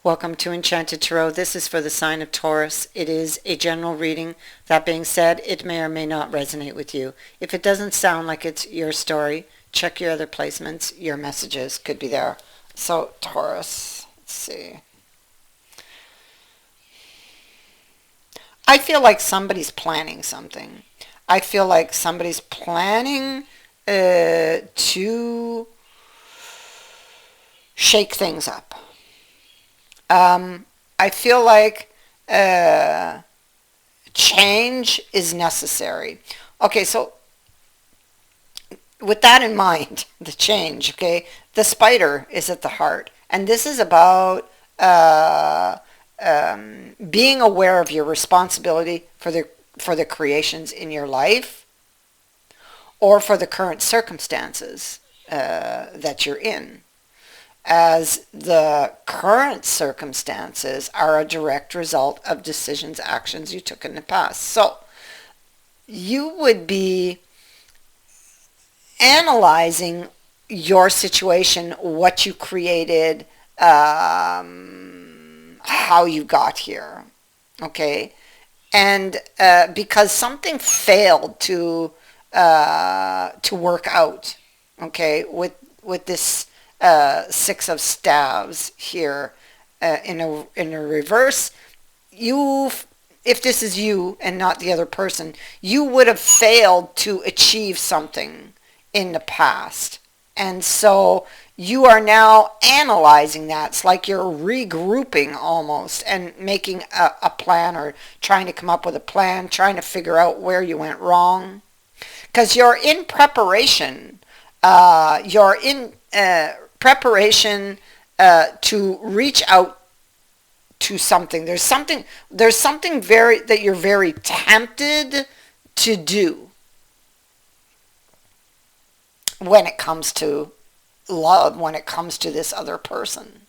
Welcome to Enchanted Tarot. This is for the sign of Taurus. It is a general reading. That being said, it may or may not resonate with you. If it doesn't sound like it's your story, check your other placements. Your messages could be there. So, Taurus, let's see. I feel like somebody's planning something. I feel like somebody's planning to shake things up. I feel like change is necessary. Okay, so with that in mind, the change, okay, the spider is at the heart. And this is about being aware of your responsibility for the creations in your life or for the current circumstances that you're in, as the current circumstances are a direct result of decisions, actions you took in the past. So you would be analyzing your situation, what you created, how you got here, okay? And because something failed to work out, okay, with this Six of Staves here in a reverse, if this is you and not the other person, you would have failed to achieve something in the past. And so you are now analyzing that. It's like you're regrouping almost and making a plan, or trying to come up with a plan, trying to figure out where you went wrong. Because you're in preparation. You're in preparation to reach out to something. There's something very that you're very tempted to do when it comes to love, when it comes to this other person.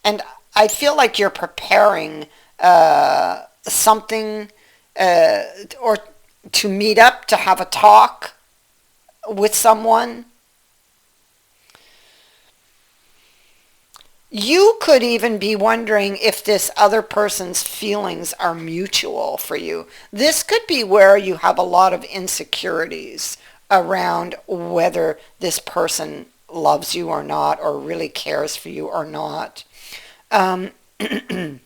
And I feel like you're preparing something or to meet up, to have a talk with someone. You could even be wondering if this other person's feelings are mutual for you. This could be where you have a lot of insecurities around whether this person loves you or not, or really cares for you or not. The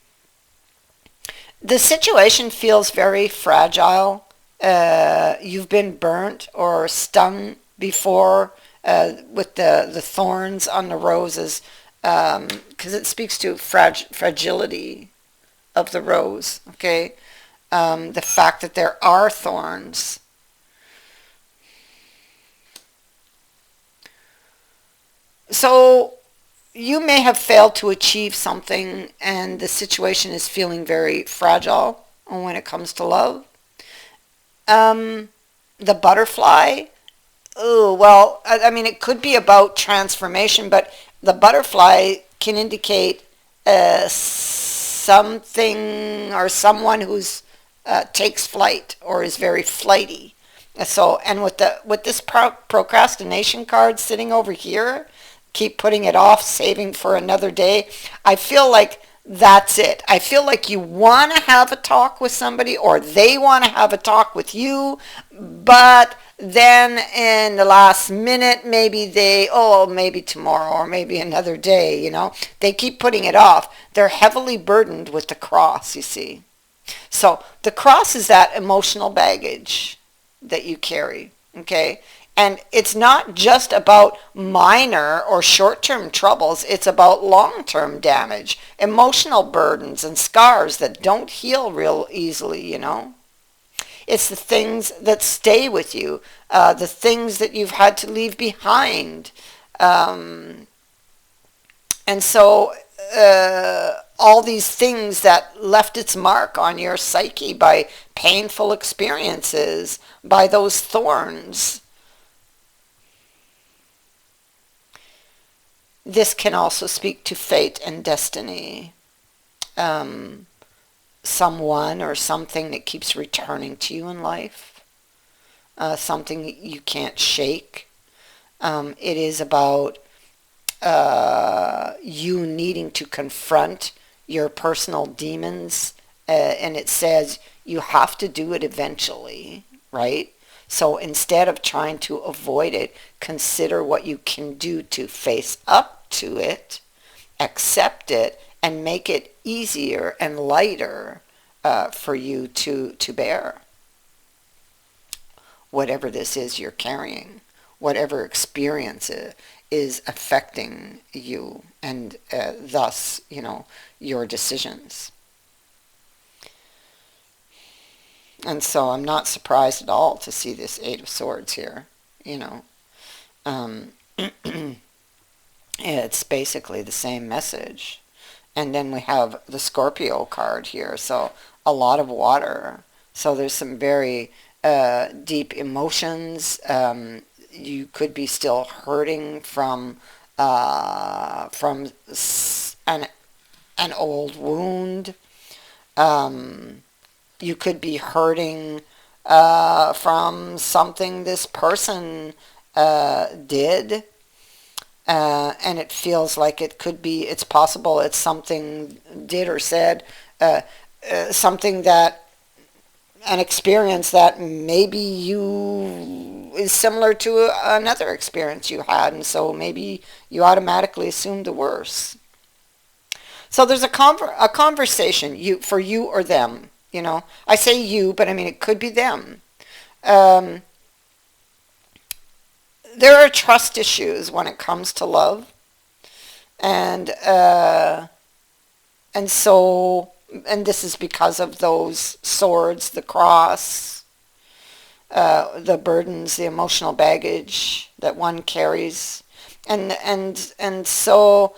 situation feels very fragile. You've been burnt or stung before with the thorns on the roses, because it speaks to fragility of the rose, okay? The fact that there are thorns. So you may have failed to achieve something, and the situation is feeling very fragile when it comes to love. The butterfly, oh, well, I mean, it could be about transformation, but the butterfly can indicate something or someone who's takes flight or is very flighty. So, and with this procrastination card sitting over here, keep putting it off, saving for another day, I feel like that's it. I feel like you want to have a talk with somebody, or they want to have a talk with you, but then in the last minute, maybe maybe tomorrow, or maybe another day, they keep putting it off. They're heavily burdened with the cross, you see. So the cross is that emotional baggage that you carry, okay? And it's not just about minor or short-term troubles. It's about long-term damage, emotional burdens and scars that don't heal real easily, It's the things that stay with you, the things that you've had to leave behind. And so all these things that left its mark on your psyche by painful experiences, by those thorns. This can also speak to fate and destiny. Someone or something that keeps returning to you in life. Something that you can't shake. It is about you needing to confront your personal demons, and it says you have to do it eventually, right? So instead of trying to avoid it, consider what you can do to face up to it, accept it, and make it easier and lighter for you to bear. Whatever this is you're carrying, whatever experience is affecting you, and thus, your decisions. And so I'm not surprised at all to see this Eight of Swords here, Um, it's basically the same message. And then we have the Scorpio card here, so a lot of water. So there's some very deep emotions. You could be still hurting from an old wound. You could be hurting from something this person did. And it feels like it's possible it's something did or said, something that, an experience that maybe is similar to another experience you had, and so maybe you automatically assumed the worst. So there's a conversation for you or them. I say you, but I mean it could be them. There are trust issues when it comes to love, and so, and this is because of those swords, the cross, the burdens, the emotional baggage that one carries, and so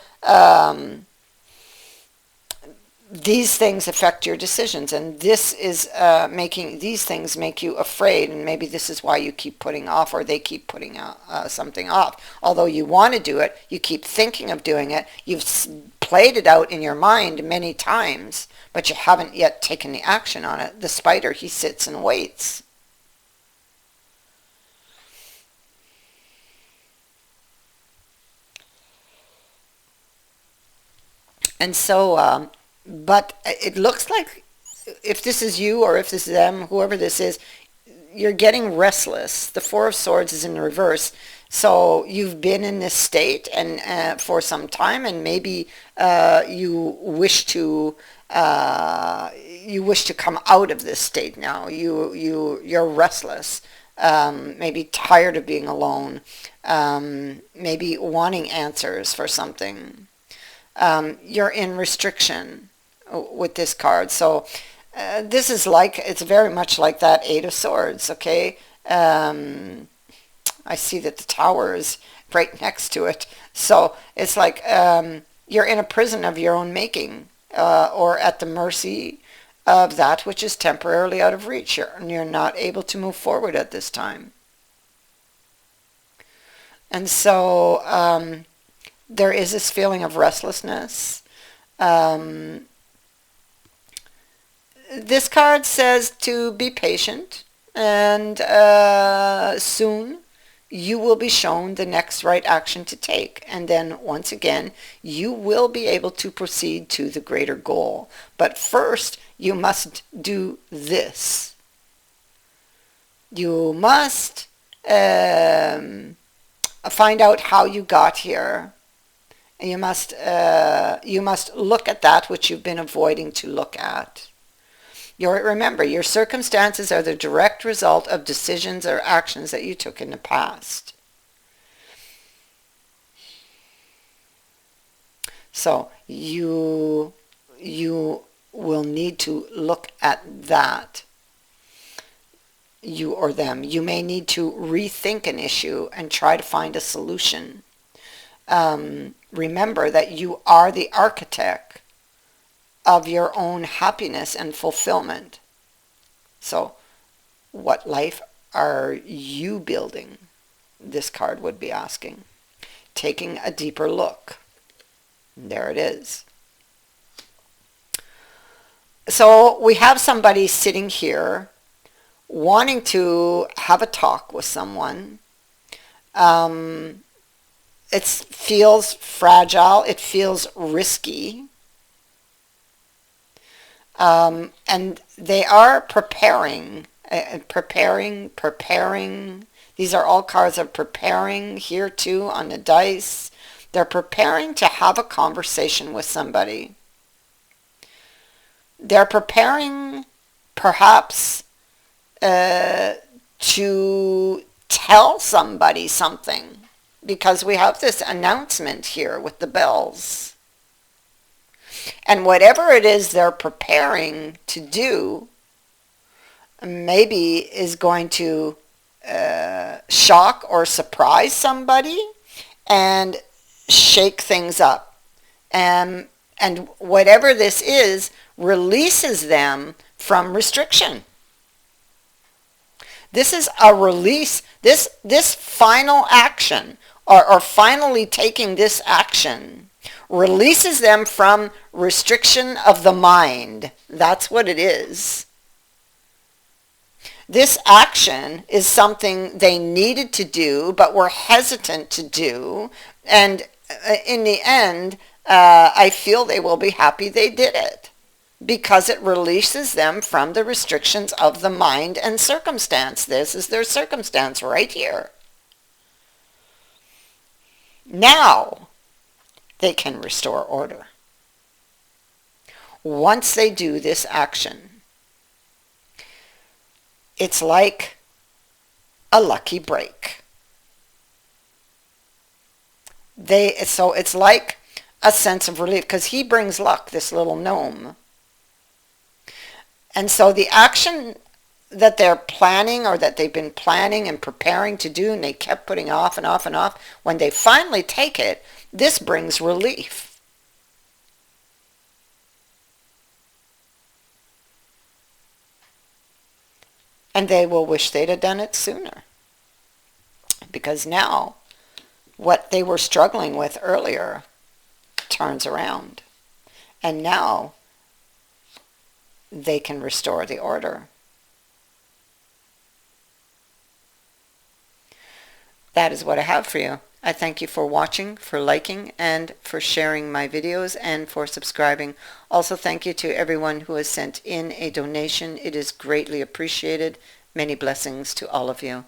these things affect your decisions, and this is making these things make you afraid, and maybe this is why you keep putting off, or they keep putting something off. Although you want to do it, you keep thinking of doing it, you've played it out in your mind many times, but you haven't yet taken the action on it. The spider, he sits and waits. And so, but it looks like, if this is you or if this is them, whoever this is, you're getting restless. The Four of Swords is in reverse. So you've been in this state and for some time, and maybe you wish to come out of this state now. You're restless. Maybe tired of being alone. Maybe wanting answers for something. You're in restriction with this card. So this is it's very much like that Eight of Swords, okay? I see that the Tower is right next to it. So it's like you're in a prison of your own making, or at the mercy of that which is temporarily out of reach. You're not able to move forward at this time. And so there is this feeling of restlessness. This card says to be patient, and soon you will be shown the next right action to take. And then once again, you will be able to proceed to the greater goal. But first, you must do this. You must find out how you got here. And you must look at that which you've been avoiding to look at. Remember, your circumstances are the direct result of decisions or actions that you took in the past. So you will need to look at that, you or them. You may need to rethink an issue and try to find a solution. Remember that you are the architect of your own happiness and fulfillment. So, what life are you building? This card would be asking. Taking a deeper look. There it is. So, we have somebody sitting here wanting to have a talk with someone. it feels fragile. It feels risky. And they are preparing. These are all cards of preparing here too on the dice. They're preparing to have a conversation with somebody. They're preparing perhaps to tell somebody something, because we have this announcement here with the bells. And whatever it is they're preparing to do maybe is going to shock or surprise somebody and shake things up. And whatever this is releases them from restriction. This is a release. This final action, or finally taking this action, releases them from restriction of the mind. That's what it is. This action is something they needed to do but were hesitant to do, and in the end, I feel they will be happy they did it, because it releases them from the restrictions of the mind and circumstance. This is their circumstance right here. Now they can restore order. Once they do this action, it's like a lucky break. So it's like a sense of relief, because he brings luck, this little gnome. And so the action that they're planning, or that they've been planning and preparing to do, and they kept putting off and off and off, when they finally take it, this brings relief. And they will wish they'd have done it sooner, because now what they were struggling with earlier turns around, and now they can restore the order. That is what I have for you. I thank you for watching, for liking, and for sharing my videos, and for subscribing. Also, thank you to everyone who has sent in a donation. It is greatly appreciated. Many blessings to all of you.